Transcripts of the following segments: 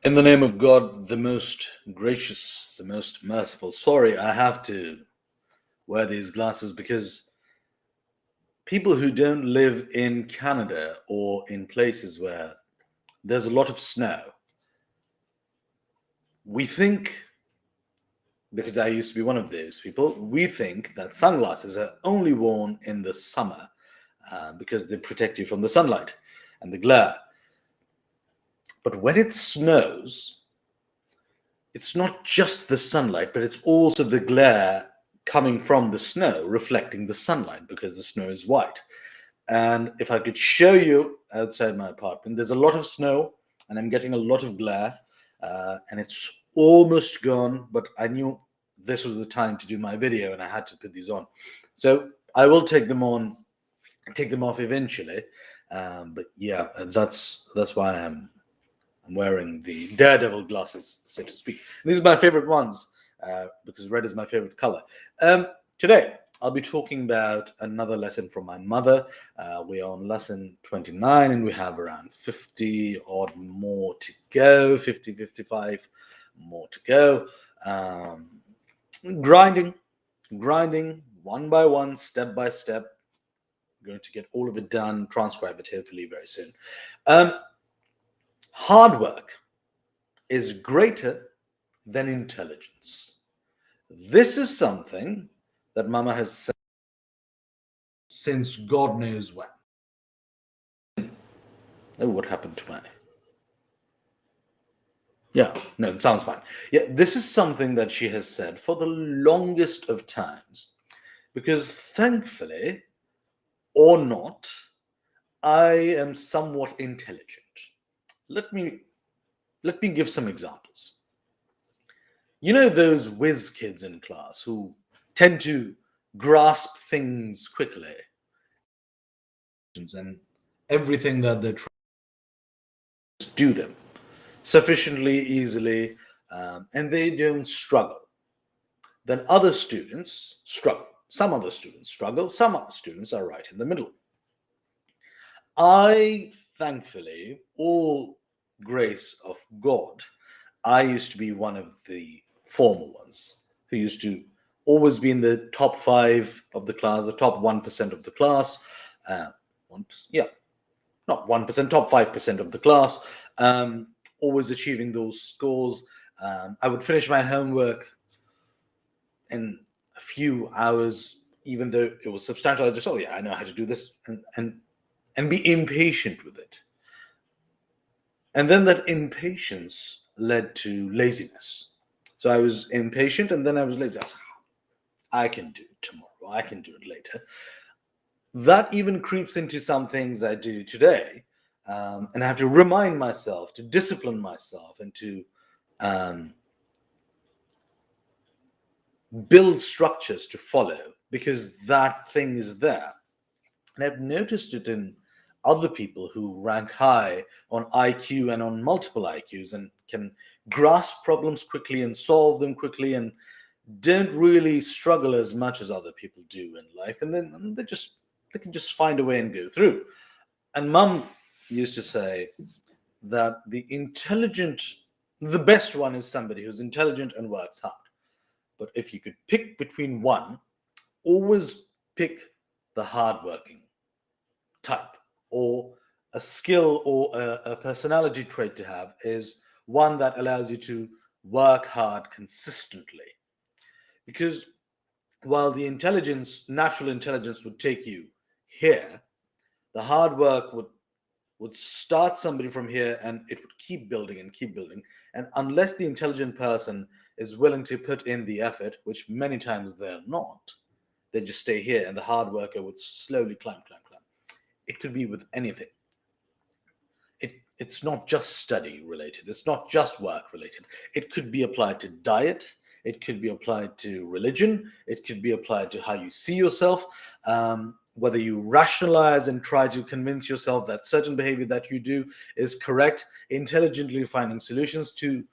In the name of God, the most gracious, the most merciful. Sorry, I have to wear these glasses because people who don't live in Canada or in places where there's a lot of snow, we think, because I used to be one of those people, we think that sunglasses are only worn in the summer because they protect you from the sunlight and the glare. But when it snows, it's not just the sunlight, but it's also the glare coming from the snow reflecting the sunlight because the snow is white. And if I could show you outside my apartment, there's a lot of snow and I'm getting a lot of glare and it's almost gone, but I knew this was the time to do my video and I had to put these on. So I will take them off eventually. But yeah, that's why I'm wearing the daredevil glasses, so to speak. And these are my favorite ones because red is my favorite color. Today, I'll be talking about another lesson from my mother. We are on lesson 29 and we have around 50 odd more to go, 50, 55 more to go. Grinding one by one, step by step. I'm going to get all of it done, transcribe it hopefully very soon. Hard work is greater than intelligence. This is something that Mama has said since God knows when. Oh, what happened to my. Yeah, no, that sounds fine. Yeah, this is something that she has said for the longest of times because thankfully, or not, I am somewhat intelligent. Let me give some examples. You know those whiz kids in class who tend to grasp things quickly and everything that they're trying to do them sufficiently easily and they don't struggle. Then other students struggle. Some other students struggle. Some other students are right in the middle. I, thankfully, all grace of God, I used to be one of the former ones who used to always be in the top 5 of the class, the top 1% of the class. 1%, yeah, not 1%, top 5% of the class, always achieving those scores. I would finish my homework in a few hours, even though it was substantial. I just, oh yeah, I know how to do this, and be impatient with it. And then that impatience led to laziness. So I was impatient and then I was lazy. I can do it tomorrow. I can do it later. That even creeps into some things I do today. And I have to remind myself to discipline myself and to build structures to follow because that thing is there. And I've noticed it in other people who rank high on IQ and on multiple IQs and can grasp problems quickly and solve them quickly and don't really struggle as much as other people do in life. And then they can just find a way and go through. And mum used to say that the best one is somebody who's intelligent and works hard. But if you could pick between one, always pick the hardworking type, or a skill or a personality trait to have is one that allows you to work hard consistently. Because while the natural intelligence would take you here, the hard work would start somebody from here and it would keep building and keep building. And unless the intelligent person is willing to put in the effort, which many times they're not, they just stay here and the hard worker would slowly climb, climb, climb. It could be with anything. It's not just study related. It's not just work related. It could be applied to diet. It could be applied to religion. It could be applied to how you see yourself. Whether you rationalize and try to convince yourself that certain behavior that you do is correct, intelligently finding solutions to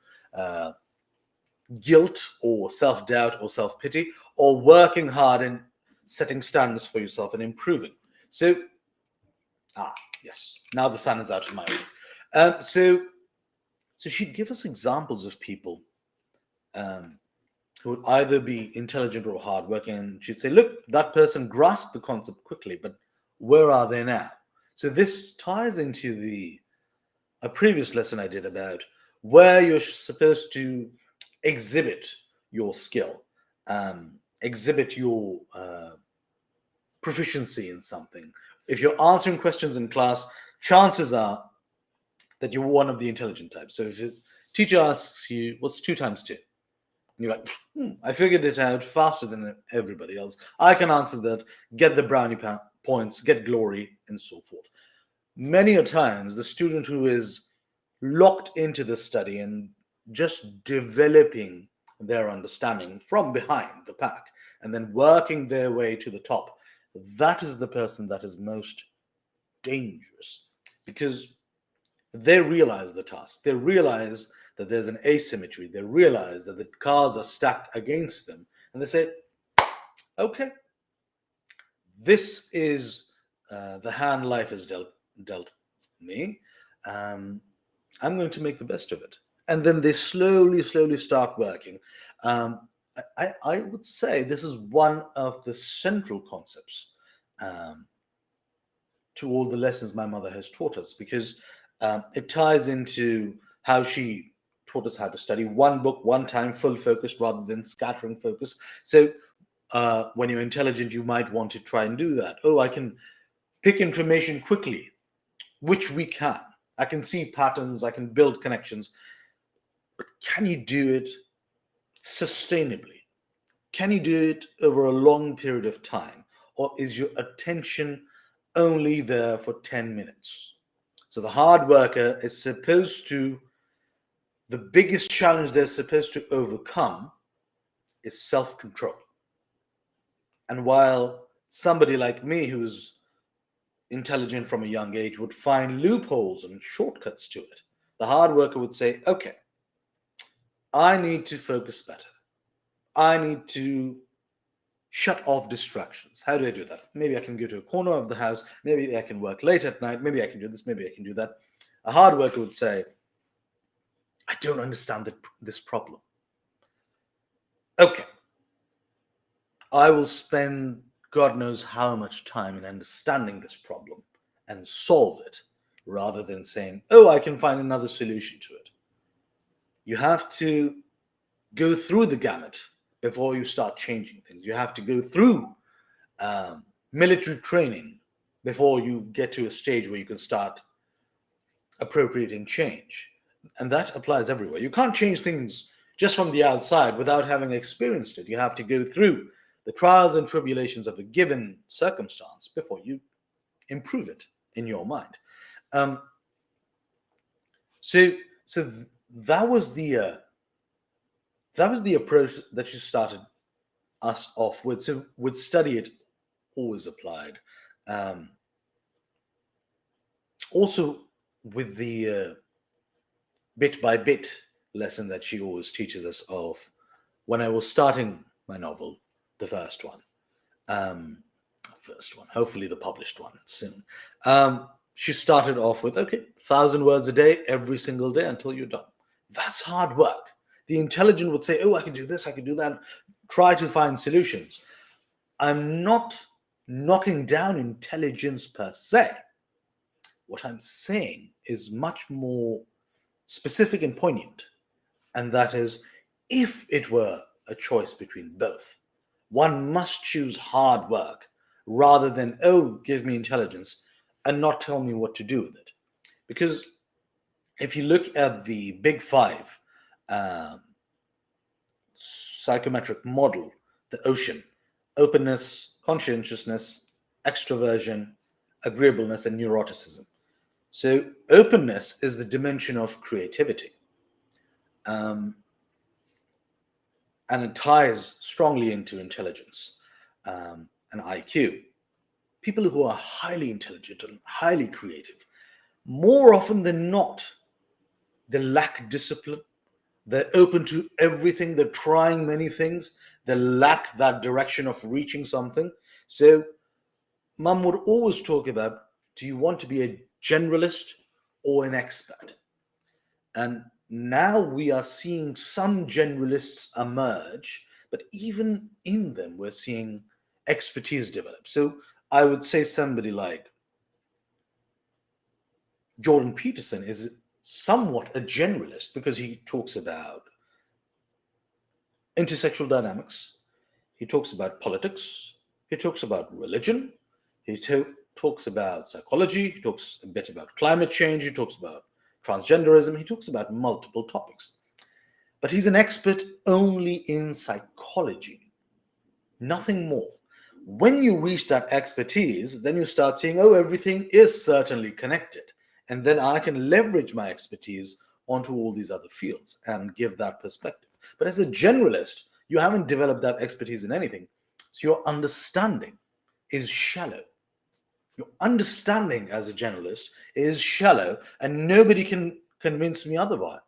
guilt or self-doubt or self-pity, or working hard and setting standards for yourself and improving. So, yes, now the sun is out of my way. So So she'd give us examples of people um, who would either be intelligent or hardworking. And she'd say, look, that person grasped the concept quickly, but where are they now? So this ties into the a previous lesson I did about where you're supposed to exhibit your skill, exhibit your proficiency in something. If you're answering questions in class, chances are that you're one of the intelligent types. So if a teacher asks you, what's 2 times 2? And you're like, I figured it out faster than everybody else. I can answer that, get the brownie points, get glory, and so forth. Many a times, the student who is locked into the study and just developing their understanding from behind the pack and then working their way to the top, that is the person that is most dangerous, because they realize the task. They realize that there's an asymmetry. They realize that the cards are stacked against them. And they say, okay, this is the hand life has dealt me. I'm going to make the best of it. And then they slowly start working. I would say this is one of the central concepts um, to all the lessons my mother has taught us, because it ties into how she taught us how to study one book, one time, full focused rather than scattering focus. So when you're intelligent, you might want to try and do that. Oh, I can pick information quickly, which we can. I can see patterns, I can build connections, but can you do it sustainably? Can you do it over a long period of time? Or is your attention only there for 10 minutes? So the hard worker is supposed to, the biggest challenge they're supposed to overcome is self control. And while somebody like me who's intelligent from a young age would find loopholes and shortcuts to it, the hard worker would say, okay, I need to focus better. I need to shut off distractions. How do I do that? Maybe I can go to a corner of the house. Maybe I can work late at night. Maybe I can do this. Maybe I can do that. A hard worker would say, I don't understand this problem. Okay, I will spend God knows how much time in understanding this problem and solve it, rather than saying, oh, I can find another solution to it. You have to go through the gamut before you start changing things. You have to go through military training before you get to a stage where you can start appropriating change. And that applies everywhere. You can't change things just from the outside without having experienced it. You have to go through the trials and tribulations of a given circumstance before you improve it in your mind. Um, so, so that was the approach that you started us off with. So, with study, it always applied. Um, Also, with the bit by bit lesson that she always teaches us of, when I was starting my novel, the um, first one, hopefully the published one soon. She started off with, okay, 1,000 words a day, every single day until you're done. That's hard work. The intelligent would say, oh, I can do this, I can do that, try to find solutions. I'm not knocking down intelligence per se. What I'm saying is much more specific and poignant, and that is, if it were a choice between both, one must choose hard work rather than, oh, give me intelligence and not tell me what to do with it. Because if you look at the big five um, psychometric model, the ocean: openness, conscientiousness, extroversion, agreeableness, and neuroticism. So, openness is the dimension of creativity. Um, and it ties strongly into intelligence and IQ. People who are highly intelligent and highly creative, more often than not, they lack discipline. They're open to everything. They're trying many things. They lack that direction of reaching something. So, Mum would always talk about, do you want to be a generalist or an expert? And Now we are seeing some generalists emerge, but even in them, we're seeing expertise develop. So I would say somebody like Jordan Peterson is somewhat a generalist because he talks about intersexual dynamics, he talks about politics, he talks about religion, talks about psychology, he talks a bit about climate change, he talks about transgenderism, he talks about multiple topics. But he's an expert only in psychology, nothing more. When you reach that expertise, then you start seeing, oh, everything is certainly connected. And then I can leverage my expertise onto all these other fields and give that perspective. But as a generalist, you haven't developed that expertise in anything. So your understanding is shallow. Your understanding as a generalist is shallow, and nobody can convince me otherwise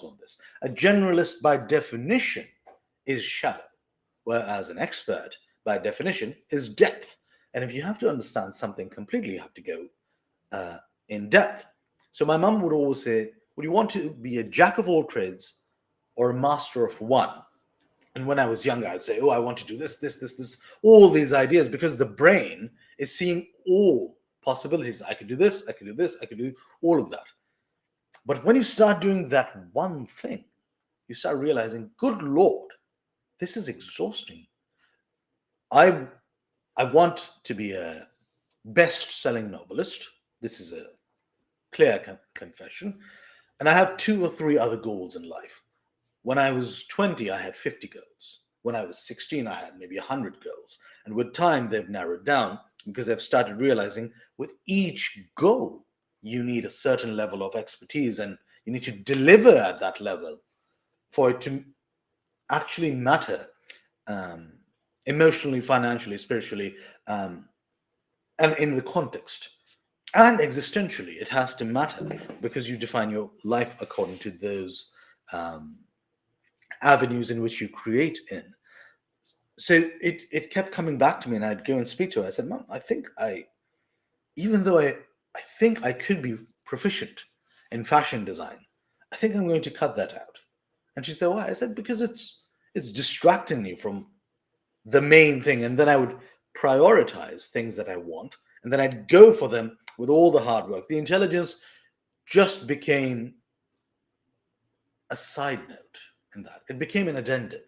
on this. A generalist, by definition, is shallow, whereas an expert, by definition, is depth. And if you have to understand something completely, you have to go uh, in depth. So my mum would always say, would you want to be a jack of all trades or a master of one? And when I was younger, I'd say, oh, I want to do this, all these ideas, because the brain is seeing all possibilities. I could do this, I could do this, I could do all of that. But when you start doing that one thing, you start realizing, good Lord, this is exhausting. I I want to be a best-selling novelist. This is a clear confession. And I have two or three other goals in life. When I was 20, I had 50 goals. When I was 16, I had maybe 100 goals. And with time, they've narrowed down because I've started realizing with each goal, you need a certain level of expertise and you need to deliver at that level for it to actually matter, um, emotionally, financially, spiritually, um, and in the context. And existentially, it has to matter because you define your life according to those um, avenues in which you create in. So it kept coming back to me, and I'd go and speak to her. I said, Mom, I think even though I think I could be proficient in fashion design, I think I'm going to cut that out. And she said, why? I said, because it's distracting me from the main thing. And then I would prioritize things that I want, and then I'd go for them with all the hard work. The intelligence just became a side note in that. It became an addendum.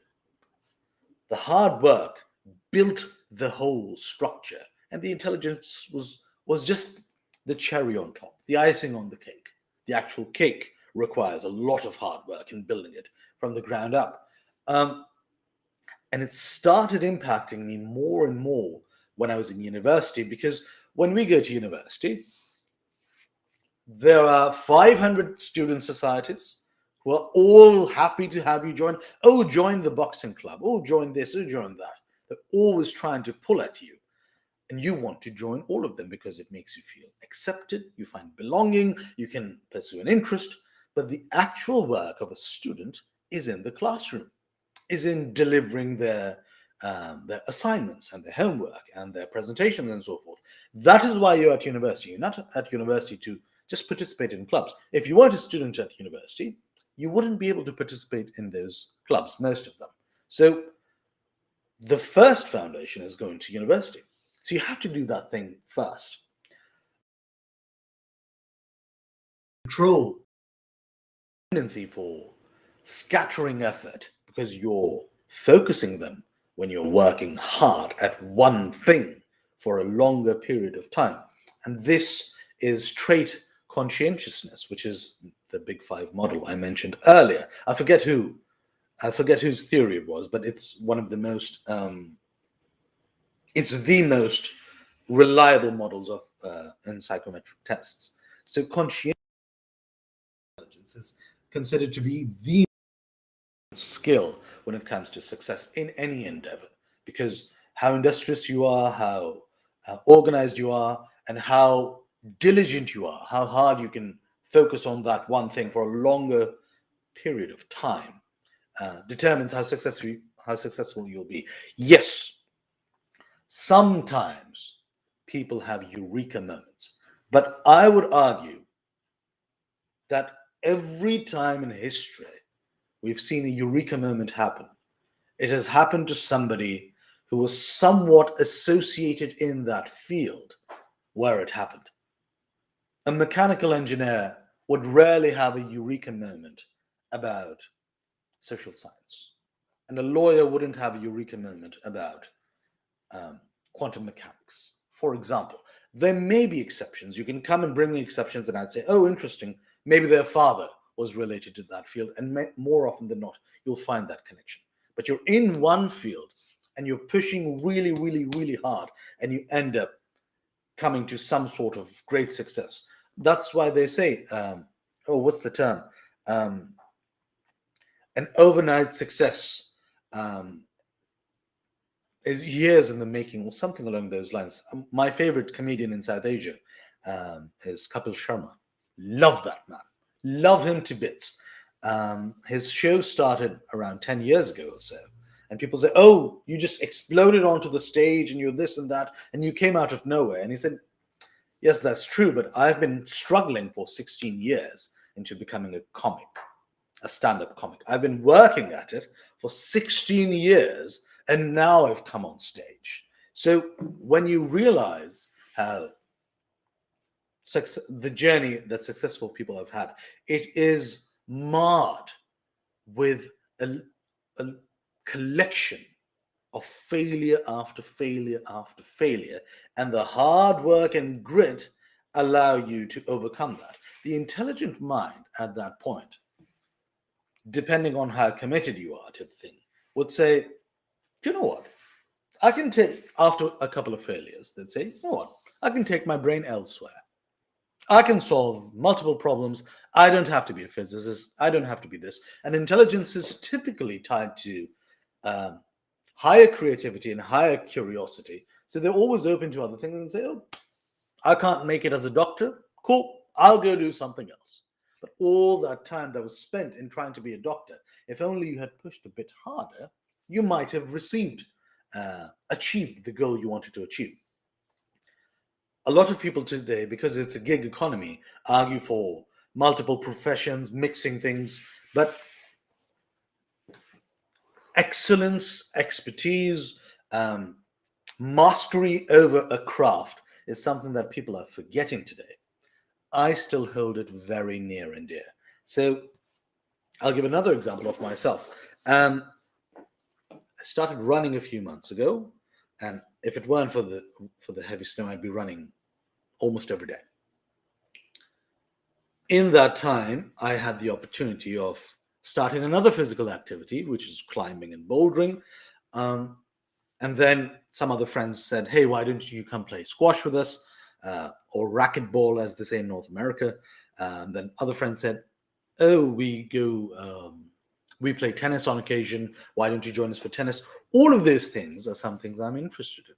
The hard work built the whole structure, and the intelligence was just the cherry on top, the icing on the cake. The actual cake requires a lot of hard work in building it from the ground up. And it started impacting me more and more when I was in university, because when we go to university, there are 500 student societies who are all happy to have you join. Oh, join the boxing club. Oh, join this. Oh, join that. They're always trying to pull at you. And you want to join all of them because it makes you feel accepted. You find belonging. You can pursue an interest. But the actual work of a student is in the classroom, is in delivering their assignments and their homework and their presentations and so forth. That is why you're at university. You're not at university to just participate in clubs. If you weren't a student at university, you wouldn't be able to participate in those clubs, most of them. So the first foundation is going to university. So you have to do that thing first. Control tendency for scattering effort because you're focusing them when you're working hard at one thing for a longer period of time. And this is trait conscientiousness, which is the Big Five model I mentioned earlier. I forget whose theory it was, but it's one of the most it's the most reliable models of in psychometric tests. So conscientious intelligence is considered to be the skill when it comes to success in any endeavor, because how industrious you are, how organized you are, and how diligent you are, how hard you can focus on that one thing for a longer period of time, determines how successful you'll be. Yes, sometimes people have eureka moments, but I would argue that every time in history we've seen a eureka moment happen, it has happened to somebody who was somewhat associated in that field where it happened. A mechanical engineer would rarely have a eureka moment about social science, and a lawyer wouldn't have a eureka moment about um, quantum mechanics, for example. There may be exceptions. You can come and bring me exceptions, and I'd say, oh, interesting. Maybe their father was related to that field, and more often than not, you'll find that connection. But you're in one field and you're pushing really, really, really hard, and you end up coming to some sort of great success. That's why they say, oh, what's the term? Um, an overnight success um, is years in the making, or something along those lines. My favorite comedian in South Asia is Kapil Sharma. Love that man. Love him to bits. His show started around 10 years ago or so. And people say, oh, you just exploded onto the stage and you're this and that, and you came out of nowhere. And he said, yes, that's true, but I've been struggling for 16 years into becoming a comic, a stand-up comic. I've been working at it for 16 years, and now I've come on stage. So when you realize how the journey that successful people have had, it is marred with a collection of failure after failure after failure, and the hard work and grit allow you to overcome that. The intelligent mind at that point, depending on how committed you are to the thing, would say, do you know what? I can take, after a couple of failures, they'd say, you know what? I can take my brain elsewhere. I can solve multiple problems. I don't have to be a physicist. I don't have to be this. And intelligence is typically tied to um, higher creativity and higher curiosity. So they're always open to other things and say, oh, I can't make it as a doctor. Cool. I'll go do something else. But all that time that was spent in trying to be a doctor, if only you had pushed a bit harder, you might have achieved the goal you wanted to achieve. A lot of people today, because it's a gig economy, argue for multiple professions, mixing things, but excellence, expertise, um, mastery over a craft is something that people are forgetting today. I still hold it very near and dear. So I'll give another example of myself. I started running a few months ago, and if it weren't for the heavy snow, I'd be running almost every day. In that time, I had the opportunity of starting another physical activity, which is climbing and bouldering. Um, and then some other friends said, hey, why don't you come play squash with us, or racquetball, as they say in North America. Then other friends said, oh, we play tennis on occasion. Why don't you join us for tennis? All of those things are some things I'm interested in.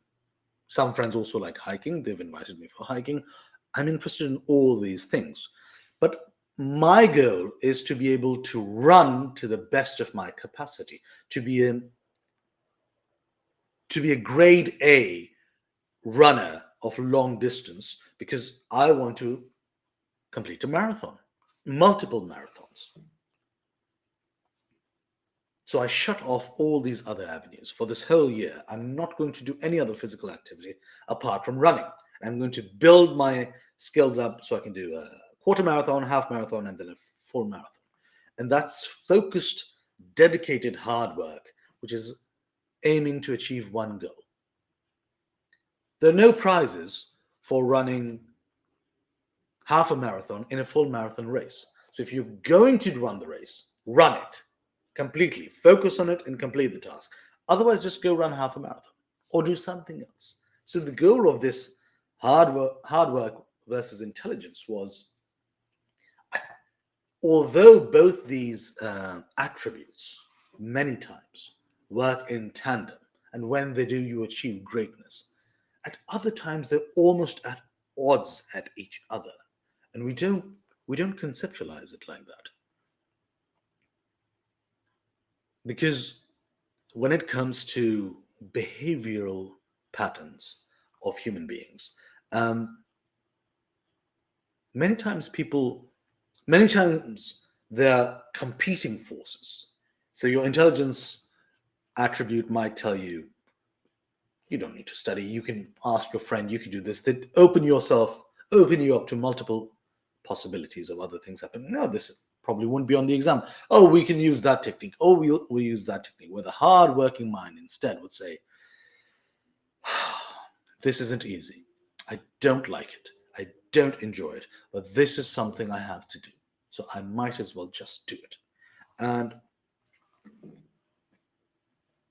Some friends also like hiking. They've invited me for hiking. I'm interested in all these things. But my goal is to be able to run to the best of my capacity, to be a grade A runner of long distance, because I want to complete a marathon, multiple marathons. So I shut off all these other avenues. For this whole year, I'm not going to do any other physical activity apart from running. I'm going to build my skills up so I can do a quarter marathon, half marathon, and then a full marathon. And that's focused, dedicated hard work, which is aiming to achieve one goal. There are no prizes for running half a marathon in a full marathon race. So if you're going to run the race, run it completely. Focus on it and complete the task. Otherwise, just go run half a marathon or do something else. So the goal of this hard work versus intelligence was, although both these attributes many times work in tandem, and when they do, you achieve greatness. At other times, they're almost at odds at each other, and we don't conceptualize it like that, because when it comes to behavioral patterns of human beings, um, many times They're competing forces. So your intelligence attribute might tell you, you don't need to study. You can ask your friend, you can do this. They open you up to multiple possibilities of other things happening. No, this probably won't be on the exam. Oh, we can use that technique. Oh, we'll use that technique. Where the hard-working mind instead would say, this isn't easy. I don't like it. I don't enjoy it. But this is something I have to do. So I might as well just do it. And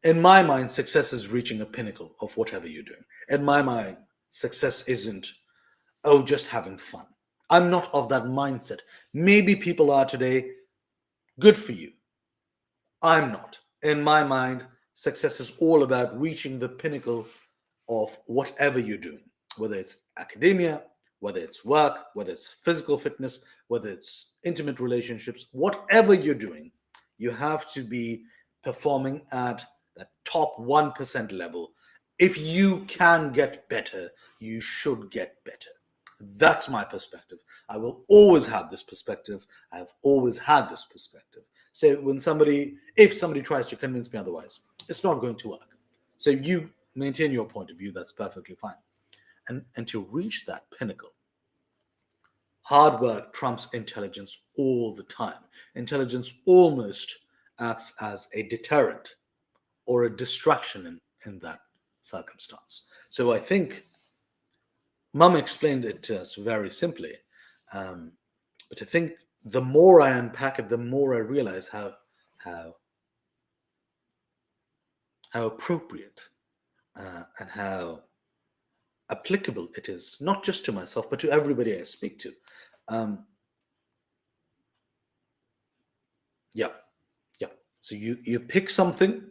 in my mind, success is reaching a pinnacle of whatever you're doing. In my mind, success isn't, oh, just having fun. I'm not of that mindset. Maybe people are today. Good for you. I'm not. In my mind, success is all about reaching the pinnacle of whatever you're doing, whether it's academia, whether it's work, whether it's physical fitness, whether it's intimate relationships, whatever you're doing, you have to be performing at that top 1% level. If you can get better, you should get better. That's my perspective. I will always have this perspective. I've always had this perspective. So if somebody tries to convince me otherwise, it's not going to work. So you maintain your point of view, that's perfectly fine. And to reach that pinnacle, hard work trumps intelligence all the time. Intelligence almost acts as a deterrent or a distraction in that circumstance. So I think Mum explained it to us very simply. But I think the more I unpack it, the more I realize how appropriate and how applicable it is, not just to myself, but to everybody I speak to. Yeah, yeah. So you pick something.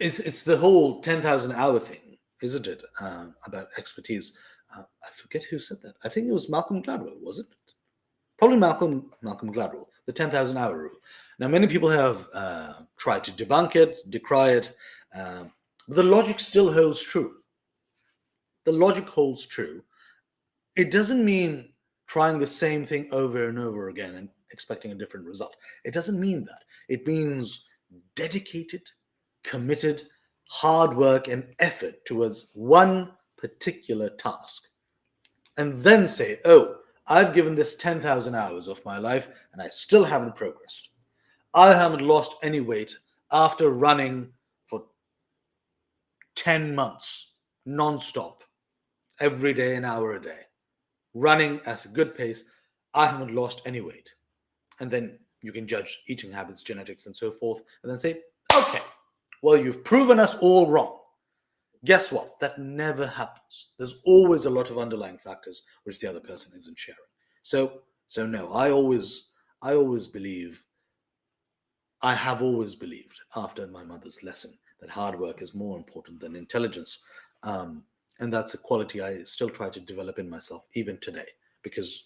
It's the whole 10,000 hour thing, isn't it? About expertise. I forget who said that. I think it was Malcolm Gladwell, was it? Probably Malcolm Gladwell, the 10,000 hour rule. Now, many people have tried to debunk it, decry it, but the logic still holds true. The logic holds true. It doesn't mean trying the same thing over and over again and expecting a different result. It doesn't mean that. It means dedicated, committed, hard work and effort towards one particular task. And then say, oh, I've given this 10,000 hours of my life and I still haven't progressed. I haven't lost any weight after running for 10 months non-stop, every day, an hour a day, running at a good pace. I haven't lost any weight. And then you can judge eating habits, genetics, and so forth, and then say, okay, well, you've proven us all wrong. Guess what? That never happens. There's always a lot of underlying factors which the other person isn't sharing. So no, I have always believed after my mother's lesson that hard work is more important than intelligence. And that's a quality I still try to develop in myself even today, because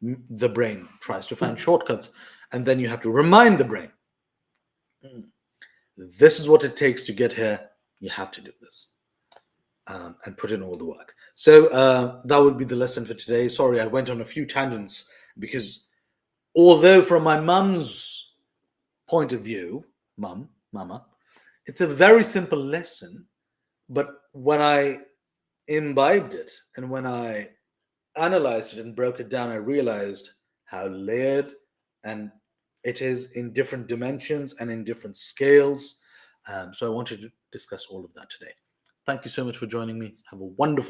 the brain tries to find shortcuts, and then you have to remind the brain, this is what it takes to get here. You have to do this. And put in all the work. So that would be the lesson for today. Sorry, I went on a few tangents because although from my mum's point of view, mama, it's a very simple lesson, but when I imbibed it and when I analyzed it and broke it down, I realized how layered and it is in different dimensions and in different scales. So I wanted to discuss all of that today. Thank you so much for joining me. Have a wonderful